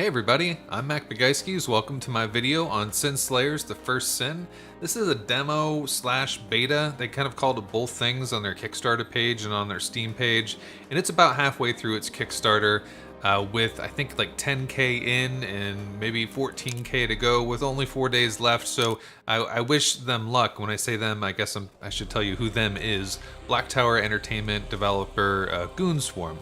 Hey everybody, I'm Macbigicekeys. Welcome to my video on Sin Slayers: The First Sin. This is a demo slash beta. They kind of called it both things on their Kickstarter page and on their Steam page. And it's about halfway through its Kickstarter with I think like 10k in and maybe 14k to go with only 4 days left. So I wish them luck. When I say them, I guess I should tell you who them is. Black Tower Entertainment developer Goonswarm.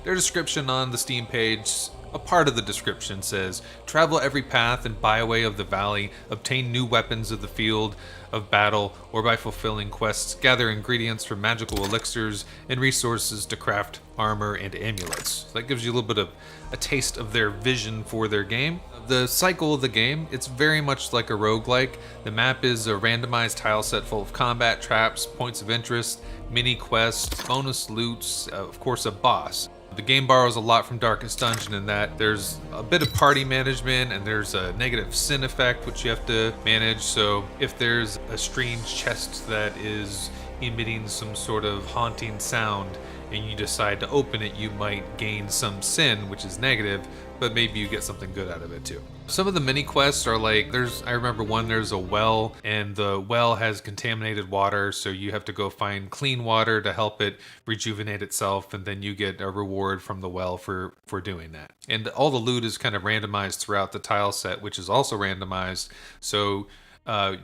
Their description on the Steam page, a part of the description says, travel every path and byway of the valley, obtain new weapons of the field of battle, or by fulfilling quests, gather ingredients from magical elixirs and resources to craft armor and amulets. So that gives you a little bit of a taste of their vision for their game. The cycle of the game, it's very much like a roguelike. The map is a randomized tile set full of combat traps, points of interest, mini quests, bonus loots, of course a boss. The game borrows a lot from Darkest Dungeon in that there's a bit of party management and there's a negative sin effect which you have to manage. So if there's a strange chest that is emitting some sort of haunting sound and you decide to open it, you might gain some sin, which is negative, but maybe you get something good out of it too. Some of the mini quests are like, I remember one, there's a well and the well has contaminated water, so you have to go find clean water to help it rejuvenate itself, and then you get a reward from the well for doing that. And all the loot is kind of randomized throughout the tile set, which is also randomized, so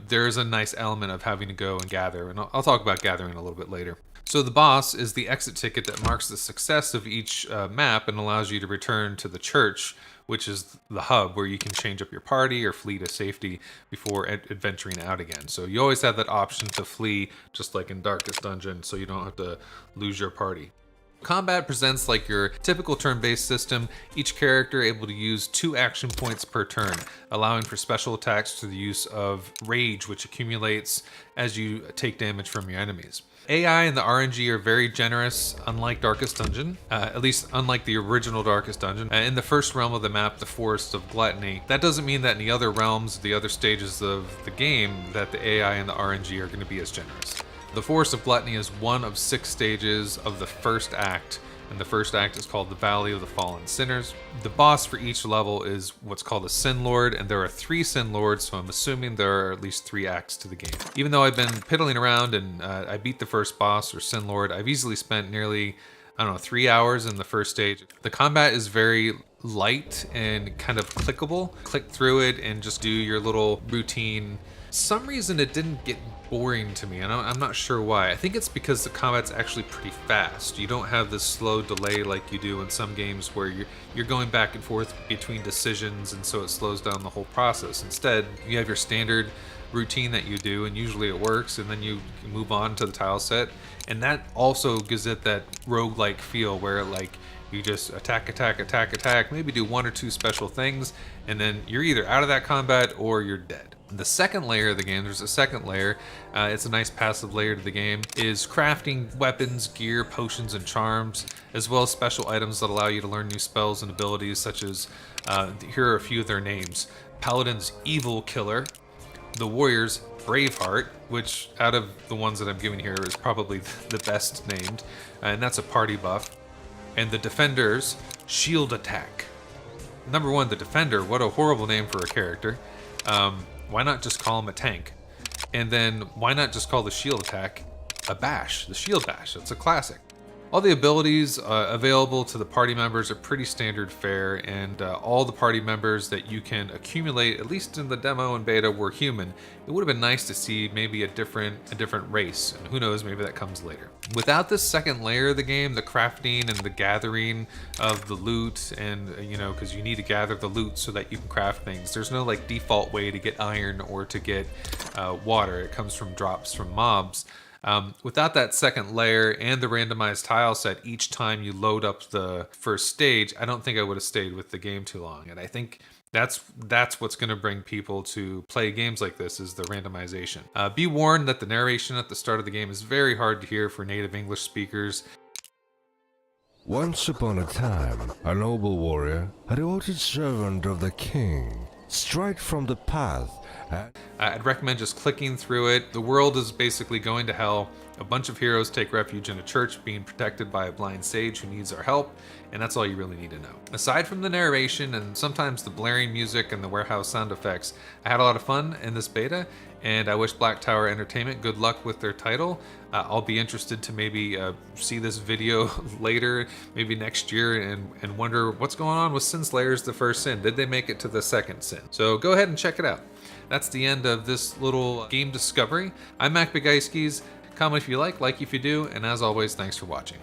there's a nice element of having to go and gather, and I'll talk about gathering a little bit later. So the boss is the exit ticket that marks the success of each map and allows you to return to the church, which is the hub where you can change up your party or flee to safety before adventuring out again. So you always have that option to flee, just like in Darkest Dungeon, so you don't have to lose your party. Combat presents like your typical turn-based system, each character able to use 2 action points per turn, allowing for special attacks through the use of rage, which accumulates as you take damage from your enemies. AI and the RNG are very generous, unlike Darkest Dungeon, at least unlike the original Darkest Dungeon. In the first realm of the map, the Forest of Gluttony, that doesn't mean that in the other realms, the other stages of the game, that the AI and the RNG are going to be as generous. The Forest of Gluttony is one of 6 stages of the first act, and the first act is called the Valley of the Fallen Sinners. The boss for each level is what's called a Sin Lord, and there are 3 Sin Lords, so I'm assuming there are at least 3 acts to the game. Even though I've been piddling around and I beat the first boss or Sin Lord, I've easily spent nearly, 3 hours in the first stage. The combat is very light and kind of clickable. Click through it and just do your little routine. Some reason it didn't get boring to me, and I'm not sure why. I think it's because the combat's actually pretty fast. You don't have this slow delay like you do in some games where you're going back and forth between decisions, and so it slows down the whole process. Instead, you have your standard routine that you do, and usually it works, and then you move on to the tile set, and that also gives it that roguelike feel where like you just attack, maybe do 1 or 2 special things, and then you're either out of that combat or you're dead. The second layer of the game, there's a second layer, it's a nice passive layer to the game, is crafting weapons, gear, potions, and charms, as well as special items that allow you to learn new spells and abilities, such as, here are a few of their names: Paladin's Evil Killer, the Warrior's Braveheart, which out of the ones that I'm giving here is probably the best named, and that's a party buff, and the Defender's Shield Attack. Number 1, the Defender, what a horrible name for a character. Why not just call him a tank? And then why not just call the shield attack a bash, the shield bash? It's a classic. All the abilities available to the party members are pretty standard fare, and all the party members that you can accumulate, at least in the demo and beta, were human. It would have been nice to see maybe a different race, and who knows, maybe that comes later. Without this second layer of the game, the crafting and the gathering of the loot, and because you need to gather the loot so that you can craft things. There's no like default way to get iron or to get water. It comes from drops from mobs. Without that second layer and the randomized tile set each time you load up the first stage, I don't think I would have stayed with the game too long. And I think that's what's going to bring people to play games like this, is the randomization. Be warned that the narration at the start of the game is very hard to hear for native English speakers. Once upon a time, a noble warrior, a devoted servant of the king, straight from the path. I'd recommend just clicking through it. The world is basically going to hell. A bunch of heroes take refuge in a church being protected by a blind sage who needs our help, and that's all you really need to know. Aside from the narration and sometimes the blaring music and the warehouse sound effects, I had a lot of fun in this beta, and I wish Black Tower Entertainment good luck with their title. I'll be interested to maybe see this video later, maybe next year, and wonder what's going on with Sin Slayers the First Sin. Did they make it to the second sin? So go ahead and check it out. That's the end of this little game discovery. I'm Macbigicekeys. Comment if you like if you do, and as always, thanks for watching.